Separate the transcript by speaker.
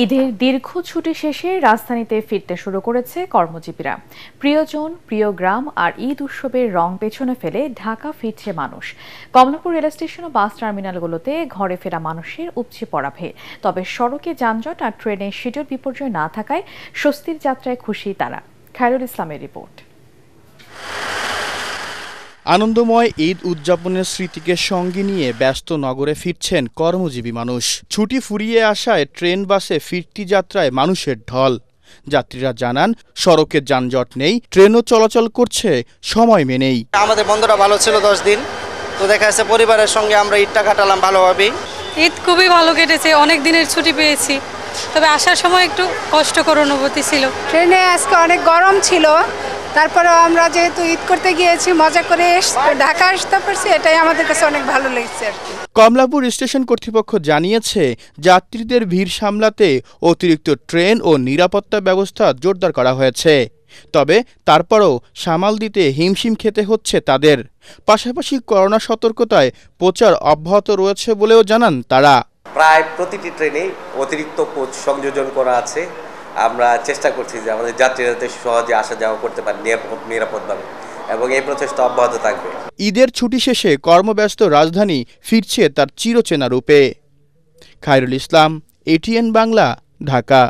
Speaker 1: ঈদের দীর্ঘ ছুটি শেষে রাজধানীতে ফিরতে শুরু করেছে কর্মজীবীরা। প্রিয়জন, প্রিয় গ্রাম আর ঈদ উৎসবের রং পেছনে ফেলে ঢাকা ফিরছে মানুষ। কমলাপুর রেল স্টেশন ও বাস টার্মিনালগুলোতে ঘরে ফেরা মানুষের উপচে পড়া ভিড়। তবে সড়কে যানজট আর ট্রেনের শিডিউল বিপর্যয় না থাকায় স্বস্তির যাত্রায় খুশি তারা। খায়রুল ইসলামের রিপোর্ট।
Speaker 2: আনন্দময় ঈদ উদযাপনের স্মৃতিকে সঙ্গে নিয়ে ব্যস্ত নগরে ফিরছেন কর্মজীবী মানুষ। ছুটি ফুরিয়ে আসায় ট্রেন বাসে ফিরতি যাত্রায় মানুষের ঢল। যাত্রীরা জানান, সড়কে যানজট নেই, ট্রেনও চলাচল করছে সময় মেনেই।
Speaker 3: আমাদের বন্ধুরা ভালো ছিল 10 দিন, তো দেখা যাচ্ছে পরিবারের সঙ্গে আমরা ঈদটা কাটালাম ভালোভাবেই।
Speaker 4: ঈদ খুবই ভালো কেটেছে, অনেক দিনের ছুটি পেয়েছি, তবে আসার সময় একটু কষ্টকর অনুভূতি ছিল।
Speaker 5: ট্রেনে আজকে অনেক গরম ছিল, তারপরে আমরা যেহেতু ঈদ করতে গিয়েছি, মজা করে ঢাকা আসতে পারছি, এটাই আমাদের কাছে অনেক ভালো লেগেছে আর কি।
Speaker 2: কমলাপুর স্টেশন কর্তৃপক্ষ জানিয়েছে, যাত্রীদের ভিড় সামলাতে অতিরিক্ত ট্রেন ও নিরাপত্তা ব্যবস্থা জোরদার করা হয়েছে। তবে তারপরও সামাল দিতে হিমশিম খেতে হচ্ছে তাদের। পাশাপাশি করোনা সতর্কতায় প্রচার অব্যাহত রয়েছে বলেও জানান তারা।
Speaker 6: প্রায় প্রতিটি ট্রেনে অতিরিক্ত কোচ সংযোজন করা আছে। আমরা চেষ্টা করছি যে আমাদের যাত্রীরা যাতে সহজে আসা যাওয়া করতে পারে নিরাপদভাবে, এবং এই প্রচেষ্টা অব্যাহত থাকবে।
Speaker 2: ঈদের ছুটি শেষে কর্মব্যস্ত রাজধানী ফিরছে তার চিরচেনা রূপে। খায়রুল ইসলাম, ATN বাংলা, ঢাকা।